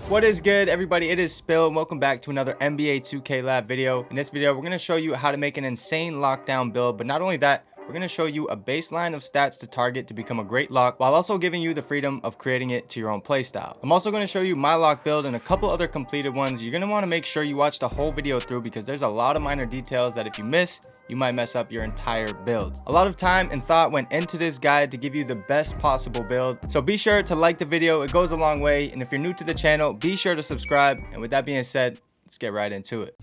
What is good, everybody? It is Spill and welcome back to another NBA 2K Lab video. In this video, we're going to show you how to make an insane lockdown build, but not only that, we're going to show you a baseline of stats to target to become a great lock while also giving you the freedom of creating it to your own playstyle. I'm also going to show you my lock build and a couple other completed ones. You're going to want to make sure you watch the whole video through because there's a lot of minor details that if you miss, you might mess up your entire build. A lot of time and thought went into this guide to give you the best possible build. So be sure to like the video, it goes a long way. And if you're new to the channel, be sure to subscribe. And with that being said, let's get right into it.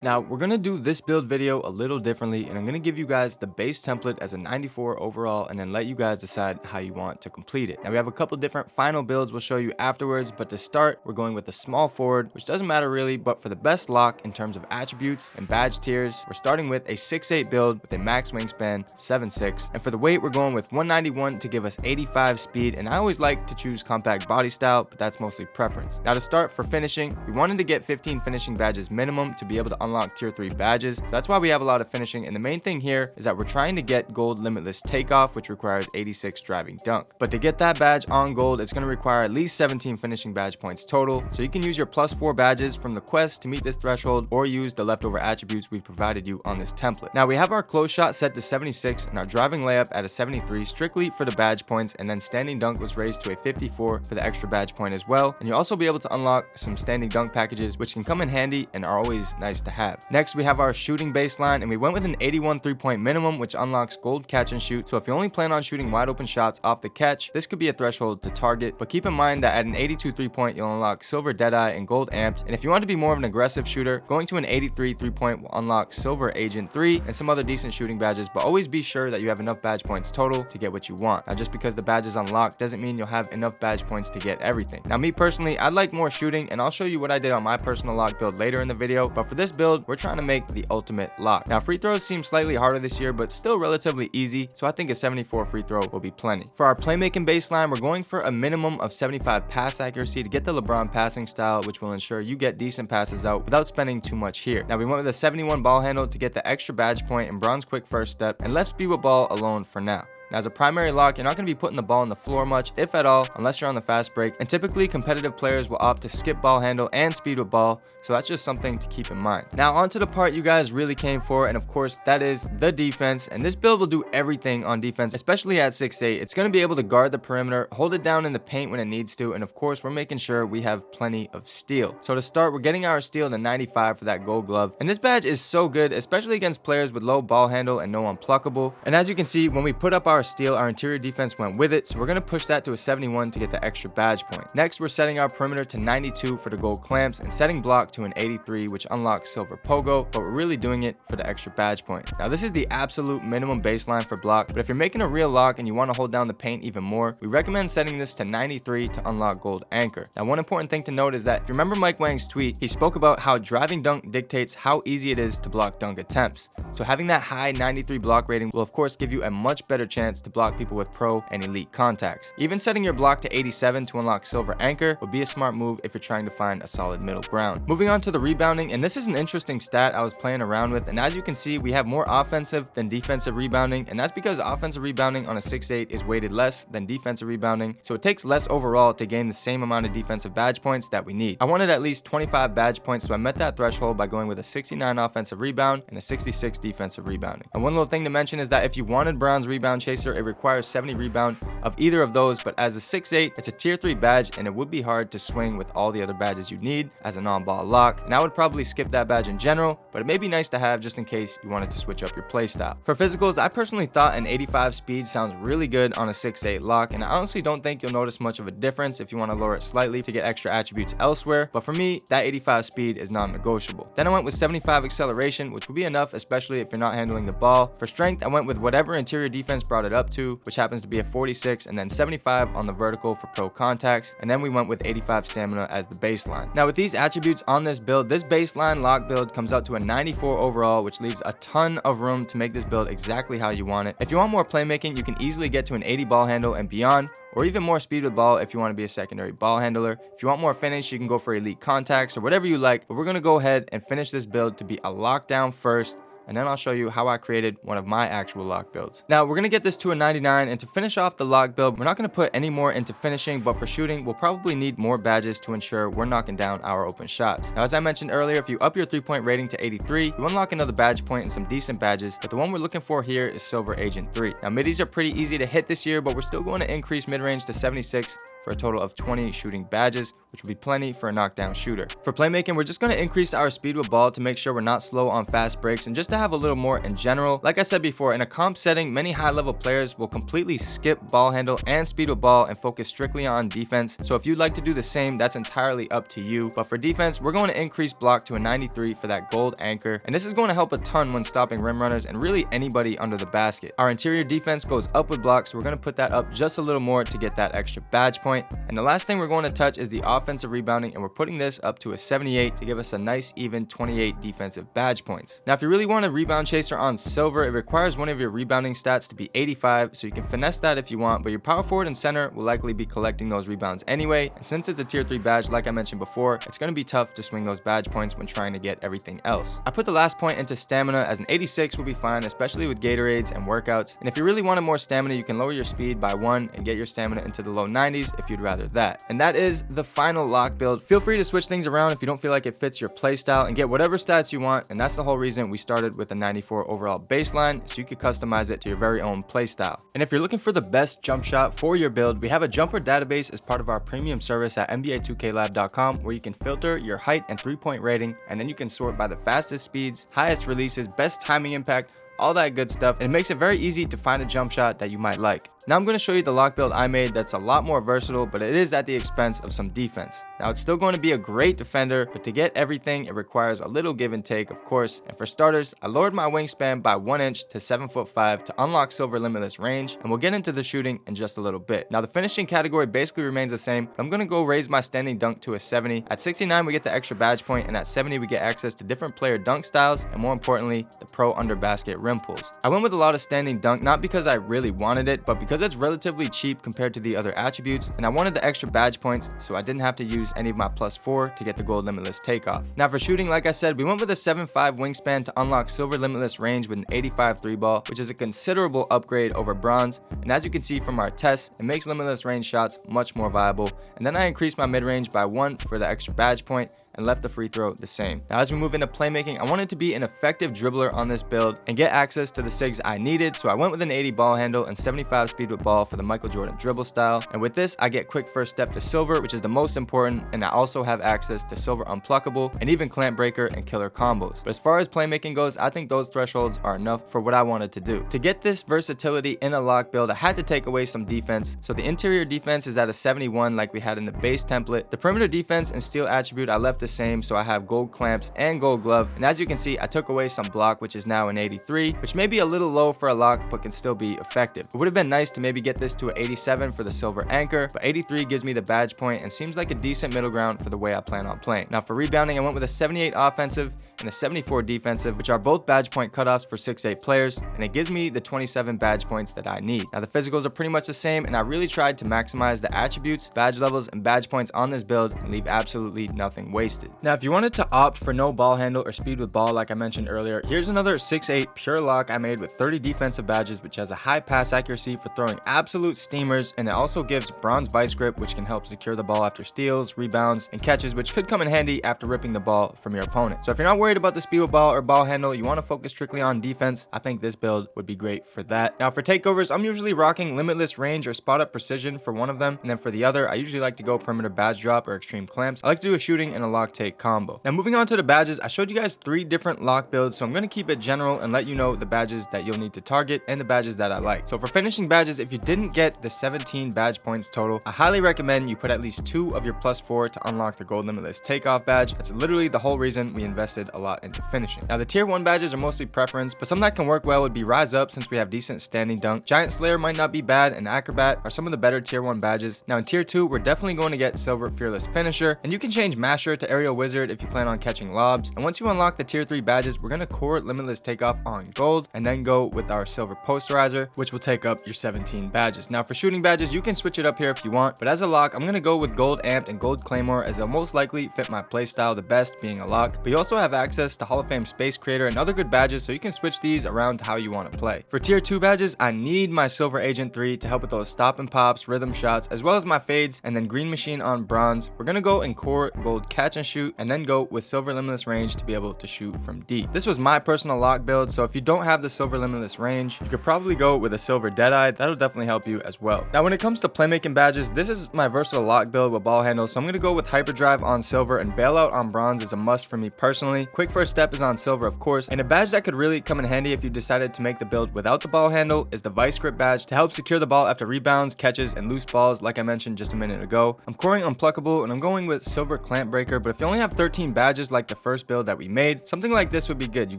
Now, we're going to do this build video a little differently, and I'm going to give you guys the base template as a 94 overall, and then let you guys decide how you want to complete it. Now, we have a couple different final builds we'll show you afterwards, but to start, we're going with a small forward, which doesn't matter really, but for the best lock in terms of attributes and badge tiers, we're starting with a 6'8 build with a max wingspan of 7'6", and for the weight, we're going with 191 to give us 85 speed, and I always like to choose compact body style, but that's mostly preference. Now, to start, for finishing, we wanted to get 15 finishing badges minimum to be able to unlock tier 3 badges. So that's why we have a lot of finishing, and the main thing here is that we're trying to get gold limitless takeoff, which requires 86 driving dunk. But to get that badge on gold, it's going to require at least 17 finishing badge points total. So you can use your +4 badges from the quest to meet this threshold, or use the leftover attributes we've provided you on this template. Now, we have our close shot set to 76 and our driving layup at a 73 strictly for the badge points, and then standing dunk was raised to a 54 for the extra badge point as well. And you'll also be able to unlock some standing dunk packages, which can come in handy and are always nice to have. Next, we have our shooting baseline, and we went with an 81 3-point minimum, which unlocks gold catch and shoot. So if you only plan on shooting wide open shots off the catch, this could be a threshold to target, but keep in mind that at an 82 3-point, you'll unlock silver deadeye and gold amped. And if you want to be more of an aggressive shooter, going to an 83 3-point will unlock silver agent 3 and some other decent shooting badges, but always be sure that you have enough badge points total to get what you want. Now, just because the badge is unlocked doesn't mean you'll have enough badge points to get everything. Now, me personally, I'd like more shooting, and I'll show you what I did on my personal lock build later in the video, but for this build, we're trying to make the ultimate lock. Now, free throws seem slightly harder this year, but still relatively easy, so I think a 74 free throw will be plenty. For our playmaking baseline, we're going for a minimum of 75 pass accuracy to get the LeBron passing style, which will ensure you get decent passes out without spending too much here. Now, we went with a 71 ball handle to get the extra badge point and bronze quick first step, and left speed with ball alone for now. Now, as a primary lock, you're not going to be putting the ball on the floor much, if at all, unless you're on the fast break, and typically competitive players will opt to skip ball handle and speed with ball, so that's just something to keep in mind. Now, on to the part you guys really came for, and of course, that is the defense, and this build will do everything on defense, especially at 6'8". It's going to be able to guard the perimeter, hold it down in the paint when it needs to, and of course, we're making sure we have plenty of steal. So to start, we're getting our steal to 95 for that gold glove, and this badge is so good, especially against players with low ball handle and no unpluckable. And as you can see, when we put up our steal, our interior defense went with it, so we're going to push that to a 71 to get the extra badge point. Next, we're setting our perimeter to 92 for the gold clamps and setting block to an 83, which unlocks silver pogo, but we're really doing it for the extra badge point. Now, this is the absolute minimum baseline for block, but if you're making a real lock and you want to hold down the paint even more, we recommend setting this to 93 to unlock gold anchor. Now, one important thing to note is that if you remember Mike Wang's tweet, he spoke about how driving dunk dictates how easy it is to block dunk attempts. So having that high 93 block rating will of course give you a much better chance to block people with pro and elite contacts. Even setting your block to 87 to unlock silver anchor would be a smart move if you're trying to find a solid middle ground. Moving on to the rebounding, and this is an interesting stat I was playing around with, and as you can see, we have more offensive than defensive rebounding, and that's because offensive rebounding on a 6'8 is weighted less than defensive rebounding, so it takes less overall to gain the same amount of defensive badge points that we need. I wanted at least 25 badge points, so I met that threshold by going with a 69 offensive rebound and a 66 defensive rebounding. And one little thing to mention is that if you wanted bronze rebound chaser, it requires 70 rebound of either of those, but as a 6'8, it's a tier 3 badge, and it would be hard to swing with all the other badges you need as a non-ball lock, and I would probably skip that badge in general, but it may be nice to have just in case you wanted to switch up your playstyle. For physicals, I personally thought an 85 speed sounds really good on a 6'8 lock, and I honestly don't think you'll notice much of a difference if you want to lower it slightly to get extra attributes elsewhere, but for me, that 85 speed is non-negotiable. Then I went with 75 acceleration, which would be enough, especially if you're not handling the ball. For strength, I went with whatever interior defense brought it up to, which happens to be a 46, and then 75 on the vertical for pro contacts, and then we went with 85 stamina as the baseline. Now, with these attributes on this build, this baseline lock build comes out to a 94 overall, which leaves a ton of room to make this build exactly how you want it. If you want more playmaking, you can easily get to an 80 ball handle and beyond, or even more speed with ball if you want to be a secondary ball handler. If you want more finish, you can go for elite contacts or whatever you like, but we're going to go ahead and finish this build to be a lockdown first and then I'll show you how I created one of my actual lock builds. Now we're gonna get this to a 99, and to finish off the lock build, we're not gonna put any more into finishing, but for shooting, we'll probably need more badges to ensure we're knocking down our open shots. Now, as I mentioned earlier, if you up your 3-point rating to 83, you unlock another badge point and some decent badges, but the one we're looking for here is Silver Agent 3. Now, middies are pretty easy to hit this year, but we're still going to increase mid-range to 76 for a total of 20 shooting badges, which will be plenty for a knockdown shooter. For playmaking, we're just going to increase our speed with ball to make sure we're not slow on fast breaks, and just to have a little more in general. Like I said before, in a comp setting, many high-level players will completely skip ball handle and speed with ball and focus strictly on defense. So if you'd like to do the same, that's entirely up to you. But for defense, we're going to increase block to a 93 for that gold anchor, and this is going to help a ton when stopping rim runners and really anybody under the basket. Our interior defense goes up with blocks, so we're going to put that up just a little more to get that extra badge point. And the last thing we're going to touch is the offensive rebounding, and we're putting this up to a 78 to give us a nice even 28 defensive badge points. Now, if you really want a rebound chaser on silver, it requires one of your rebounding stats to be 85, so you can finesse that if you want, but your power forward and center will likely be collecting those rebounds anyway, and since it's a tier 3 badge, like I mentioned before, it's going to be tough to swing those badge points when trying to get everything else. I put the last point into stamina, as an 86 will be fine, especially with Gatorades and workouts, and if you really wanted more stamina, you can lower your speed by 1 and get your stamina into the low 90s if you'd rather that. And that is the final lock build. Feel free to switch things around if you don't feel like it fits your playstyle, and get whatever stats you want, and that's the whole reason we started with a 94 overall baseline, so you could customize it to your very own playstyle. And if you're looking for the best jump shot for your build, we have a jumper database as part of our premium service at NBA2KLab.com, where you can filter your height and 3-point rating, and then you can sort by the fastest speeds, highest releases, best timing impact, all that good stuff, and it makes it very easy to find a jump shot that you might like. Now I'm going to show you the lock build I made that's a lot more versatile, but it is at the expense of some defense. Now it's still going to be a great defender, but to get everything, it requires a little give and take, of course. And for starters, I lowered my wingspan by 1 inch to 7'5" to unlock silver limitless range, and we'll get into the shooting in just a little bit. Now the finishing category basically remains the same, but I'm going to go raise my standing dunk to a 70. At 69 we get the extra badge point, and at 70 we get access to different player dunk styles, and more importantly, the pro under basket rim pulls. I went with a lot of standing dunk, not because I really wanted it, but because it's relatively cheap compared to the other attributes, and I wanted the extra badge points, so I didn't have to use any of my +4 to get the gold limitless takeoff. Now for shooting, like I said, we went with a 7'5" wingspan to unlock silver limitless range with an 85 3-ball, which is a considerable upgrade over bronze, and as you can see from our tests, it makes limitless range shots much more viable. And then I increased my mid-range by 1 for the extra badge point, and left the free throw the same. Now as we move into playmaking, I wanted to be an effective dribbler on this build and get access to the SIGs I needed, so I went with an 80 ball handle and 75 speed with ball for the Michael Jordan dribble style. And with this, I get quick first step to silver, which is the most important, and I also have access to silver unpluckable and even clamp breaker and killer combos. But as far as playmaking goes, I think those thresholds are enough for what I wanted to do. To get this versatility in a lock build, I had to take away some defense, so the interior defense is at a 71 like we had in the base template. The perimeter defense and steal attribute I left the same, so I have gold clamps and gold glove, and as you can see, I took away some block, which is now an 83, which may be a little low for a lock but can still be effective. It would have been nice to maybe get this to an 87 for the silver anchor, but 83 gives me the badge point and seems like a decent middle ground for the way I plan on playing. Now for rebounding, I went with a 78 offensive and a 74 defensive, which are both badge point cutoffs for 6'8" players, and it gives me the 27 badge points that I need. Now the physicals are pretty much the same, and I really tried to maximize the attributes, badge levels, and badge points on this build and leave absolutely nothing wasted. Now if you wanted to opt for no ball handle or speed with ball like I mentioned earlier, here's another 6'8" pure lock I made with 30 defensive badges, which has a high pass accuracy for throwing absolute steamers, and it also gives bronze vice grip, which can help secure the ball after steals, rebounds, and catches, which could come in handy after ripping the ball from your opponent. So if you're not worried about the speed with ball or ball handle, you want to focus strictly on defense, I think this build would be great for that. Now for takeovers, I'm usually rocking limitless range or spot up precision for one of them, and then for the other, I usually like to go perimeter badge drop or extreme clamps. I like to do a shooting and a lock take combo. Now moving on to the badges, I showed you guys 3 different lock builds, so I'm going to keep it general and let you know the badges that you'll need to target and the badges that I like. So for finishing badges, if you didn't get the 17 badge points total, I highly recommend you put at least 2 of your +4 to unlock the gold limitless takeoff badge. That's literally the whole reason we invested a lot into finishing. Now the tier 1 badges are mostly preference, but some that can work well would be Rise Up, since we have decent standing dunk. Giant Slayer might not be bad, and Acrobat are some of the better tier 1 badges. Now in tier 2, we're definitely going to get Silver Fearless Finisher, and you can change Masher to aerial wizard if you plan on catching lobs. And once you unlock the tier 3 badges, we're gonna core limitless takeoff on gold and then go with our silver posterizer, which will take up your 17 badges. Now for shooting badges, you can switch it up here if you want, but as a lock, I'm gonna go with gold amped and gold claymore as they'll most likely fit my playstyle the best, being a lock. But you also have access to Hall of Fame Space Creator and other good badges, so you can switch these around to how you want to play. For tier 2 badges, I need my silver agent 3 to help with those stop and pops, rhythm shots, as well as my fades, and then green machine on bronze. We're gonna go and core gold catch and shoot, and then go with silver limitless range to be able to shoot from deep. This was my personal lock build, so if you don't have the silver limitless range, you could probably go with a silver deadeye. That'll definitely help you as well. Now when it comes to playmaking badges, this is my versatile lock build with ball handle, so I'm gonna go with hyperdrive on silver, and bailout on bronze is a must for me personally. Quick first step is on silver, of course, and a badge that could really come in handy if you decided to make the build without the ball handle is the vice grip badge to help secure the ball after rebounds, catches, and loose balls, like I mentioned just a minute ago. I'm coring unpluckable, and I'm going with silver clamp breaker, but if you only have 13 badges like the first build that we made, something like this would be good. You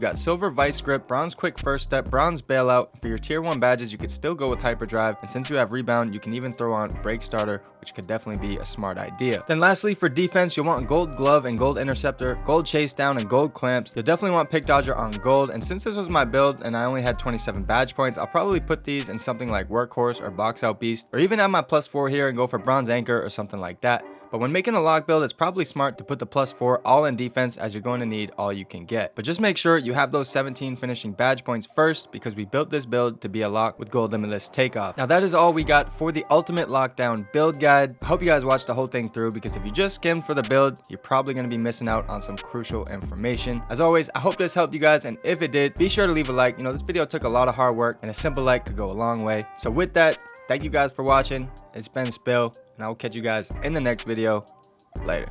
got silver vice grip, bronze quick first step, bronze bailout. For your tier 1 badges, you could still go with hyperdrive, and since you have rebound, you can even throw on break starter, which could definitely be a smart idea. Then lastly, for defense, you'll want gold glove and gold interceptor, gold chase down, and gold clamps. You'll definitely want pick dodger on gold, and since this was my build and I only had 27 badge points, I'll probably put these in something like workhorse or box out beast, or even add my +4 here and go for bronze anchor or something like that. But when making a lock build, it's probably smart to put the +4 all in defense, as you're going to need all you can get. But just make sure you have those 17 finishing badge points first, because we built this build to be a lock with gold limitless takeoff. Now that is all we got for the ultimate lockdown build guide. I hope you guys watched the whole thing through, because if you just skimmed for the build, you're probably going to be missing out on some crucial information. As always, I hope this helped you guys, and if it did, be sure to leave a like. You know, this video took a lot of hard work, and a simple like could go a long way. So with that, thank you guys for watching. It's been Spill, and I will catch you guys in the next video. Later.